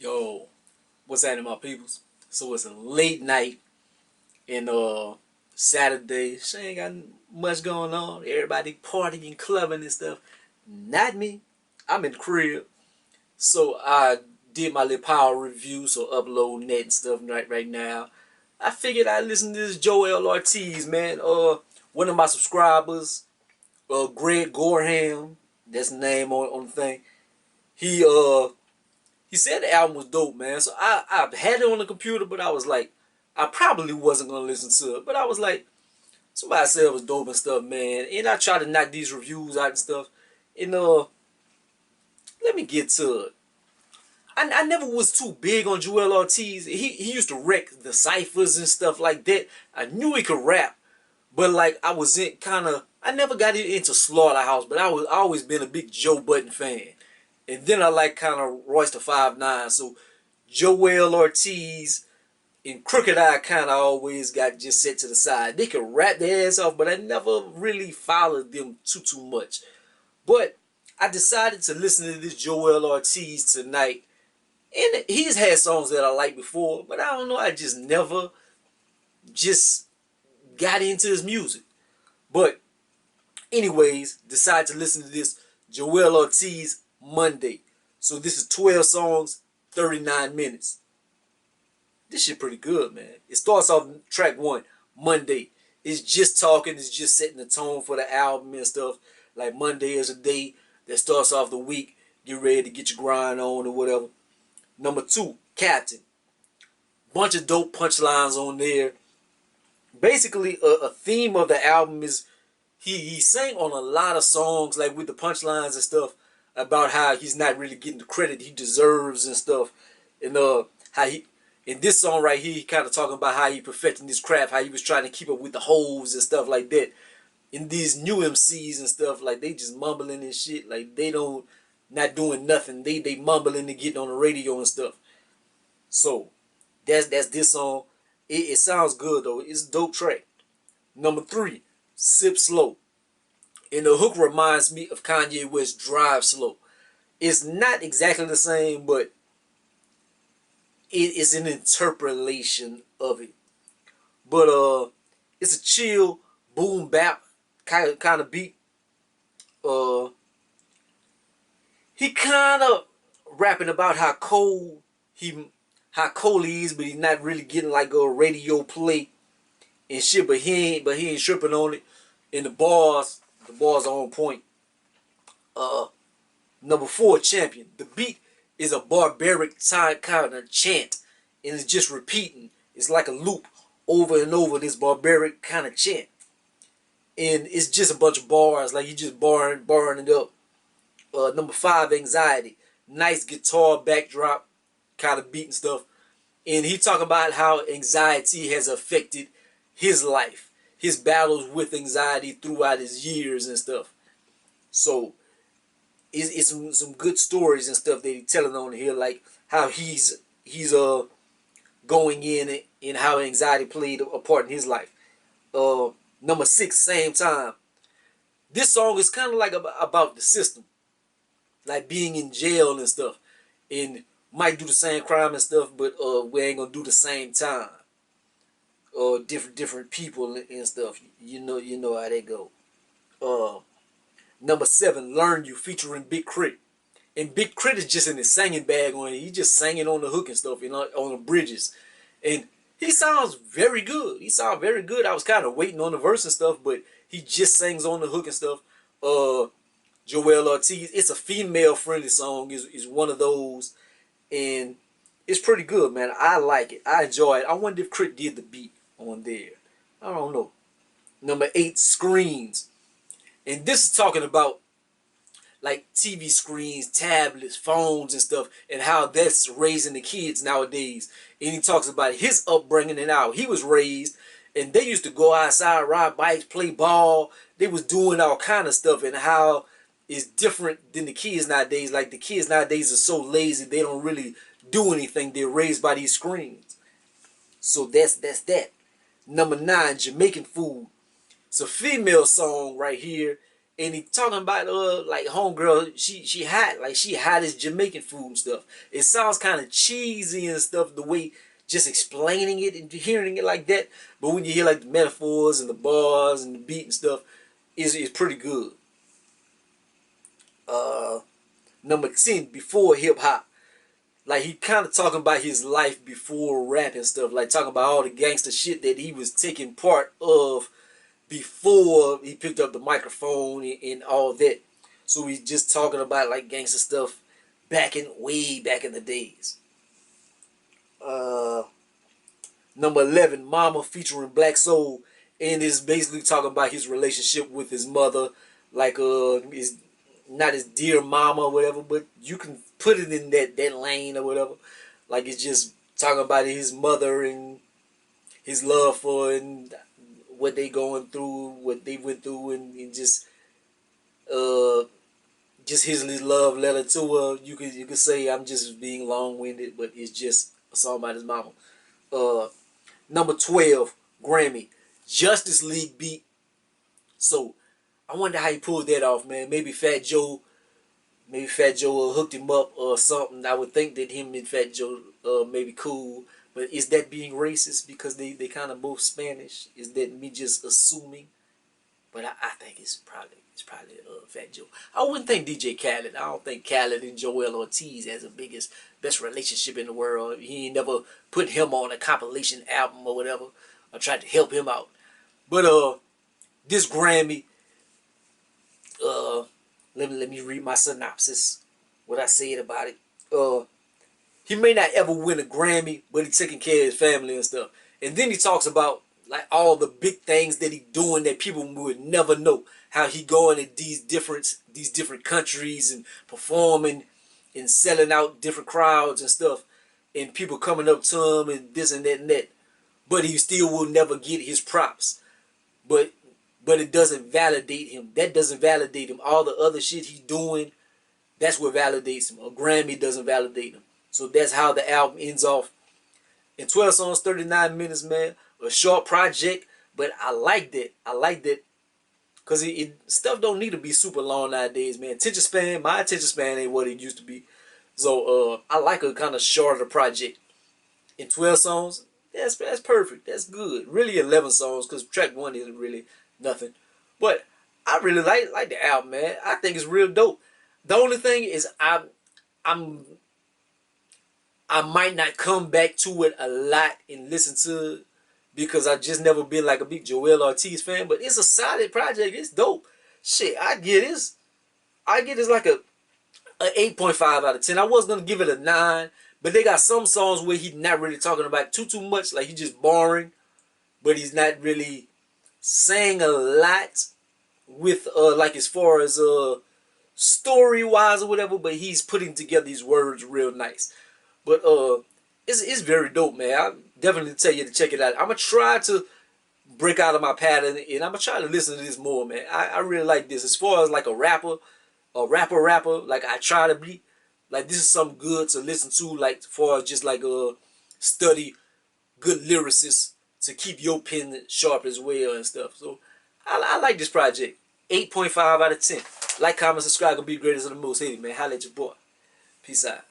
Yo, what's happening, my peoples? So it's a late night and Saturday. She ain't got much going on. Everybody partying, clubbing and stuff. Not me. I'm in the crib. So I did my little power review, so uploading that and stuff right now. I figured I'd listen to this Joell Ortiz, man. One of my subscribers, Greg Gorham, that's the name on the thing. He he said the album was dope, man. So I had it on the computer, but I was like, I probably wasn't gonna listen to it. But I was like, somebody said it was dope and stuff, man. And I tried to knock these reviews out and stuff. And let me get to it. I never was too big on Joell Ortiz. He used to wreck the ciphers and stuff like that. I knew he could rap, but like I was in kind of. I never got into Slaughterhouse, but I always been a big Joe Budden fan. And then I like kind of Royce the 5'9". So Joell Ortiz and Crooked Eye kind of always got just set to the side. They could rap their ass off, but I never really followed them too much. But I decided to listen to this Joell Ortiz tonight. And he's had songs that I liked before, but I don't know, I just never just got into his music. But anyways, decided to listen to this Joell Ortiz Monday. So this is 12 songs, 39 minutes. This shit pretty good, man. It starts off track 1, Monday. It's just talking, it's just setting the tone for the album and stuff. Like Monday is a day that starts off the week. Get ready to get your grind on or whatever. Number 2, Captain. Bunch of dope punchlines on there. Basically, a theme of the album is he sang on a lot of songs, like with the punchlines and stuff, about how he's not really getting the credit he deserves and stuff. And how he in this song right here, he kind of talking about how he perfecting his craft, how he was trying to keep up with the hoes and stuff like that. In these new MCs and stuff, like they just mumbling and shit, like they don't not doing nothing. They mumbling and getting on the radio and stuff. So that's this song. It sounds good though. It's a dope track. Number 3, Sip Slow. And the hook reminds me of Kanye West's Drive Slow. It's not exactly the same, but it is an interpolation of it. But it's a chill boom bap kind of beat. He kind of rapping about how cold he is, but he's not really getting like a radio play and shit. But he ain't tripping on it. And the bars are on point. Number 4, Champion. The beat is a barbaric kind of chant, and it's just repeating. It's like a loop over and over. This barbaric kind of chant, and it's just a bunch of bars. Like you just barring it up. Number 5, Anxiety. Nice guitar backdrop kind of beat and stuff. And he talking about how anxiety has affected his life, his battles with anxiety throughout his years and stuff. So it's some good stories and stuff that he's telling on here, like how he's going in and how anxiety played a part in his life. Number 6, Same Time. This song is kind of like about the system, like being in jail and stuff, and might do the same crime and stuff, but we ain't gonna do the same time. Different people and stuff. You know how they go. Number 7, Learn You, featuring Big Crit. And Big Crit is just in his singing bag on it. He just singing on the hook and stuff, on the bridges. And he sounds very good. I was kind of waiting on the verse and stuff, but he just sings on the hook and stuff. Joell Ortiz, it's a female friendly song, is one of those, and it's pretty good, man. I like it. I enjoy it. I wonder if Crit did the beat on there. I don't know. Number 8, Screens. And this is talking about like TV screens, tablets, phones and stuff, and how that's raising the kids nowadays. And he talks about his upbringing and how he was raised, and they used to go outside, ride bikes, play ball. They was doing all kind of stuff, and how it's different than the kids nowadays. Like the kids nowadays are so lazy, they don't really do anything. They're raised by these screens. So that's that. Number 9, Jamaican Food. It's a female song right here, and he talking about like homegirl, she hot, like she hot as Jamaican food and stuff. It sounds kind of cheesy and stuff the way just explaining it and hearing it like that. But when you hear like the metaphors and the bars and the beat and stuff, it's pretty good. Number 10, before hip hop. Like he kind of talking about his life before rap and stuff, like talking about all the gangster shit that he was taking part of before he picked up the microphone and all that. So he's just talking about like gangster stuff way back in the days. Number 11, Mama featuring Black Soul, and is basically talking about his relationship with his mother, like his not his dear mama or whatever, but you can put it in that lane or whatever. Like it's just talking about his mother and his love for and what they going through, what they went through, and just his love letter to her. You could say I'm just being long winded, but it's just a song about his mama. Number 12, Grammy, Justice League beat. So I wonder how he pulled that off, man. Maybe Fat Joe hooked him up or something. I would think that him and Fat Joe maybe cool. But is that being racist because they kind of both Spanish? Is that me just assuming? But I think it's probably Fat Joe. I wouldn't think DJ Khaled. I don't think Khaled and Joell Ortiz has the best relationship in the world. He ain't never put him on a compilation album or whatever, or tried to help him out. But this Grammy, let me read my synopsis. What I said about it. He may not ever win a Grammy, but he's taking care of his family and stuff. And then he talks about like all the big things that he doing that people would never know. How he going to these different countries and performing and selling out different crowds and stuff, and people coming up to him and this and that and that. But he still will never get his props. But it doesn't validate him. That doesn't validate him. All the other shit he's doing, that's what validates him. A Grammy doesn't validate him. So that's how the album ends off. In 12 songs, 39 minutes, man. A short project, but I like that. I like that. Because stuff don't need to be super long nowadays, man. My attention span ain't what it used to be. So I like a kind of shorter project. In 12 songs, that's perfect. That's good. Really 11 songs, because track 1 isn't really nothing. But I really like the album, man. I think it's real dope. The only thing is I might not come back to it a lot and listen to it because I just never been like a big Joell Ortiz fan. But it's a solid project. It's dope. Shit, I get this like a 8.5 out of 10. I was gonna give it a 9, but they got some songs where he's not really talking about too much. Like he's just boring, but he's not really saying a lot with like as far as story wise or whatever. But he's putting together these words real nice. But it's very dope, man. I definitely tell you to check it out. I'm gonna try to break out of my pattern, and I'm gonna try to listen to this more, man. I really like this. As far as like a rapper, like I try to be, like this is something good to listen to, like as far as just like study good lyricists to keep your pen sharp as well and stuff. So I like this project. 8.5 out of 10. Like, comment, subscribe, gonna be greatest of the most. Hey man, holla at your boy. Peace out.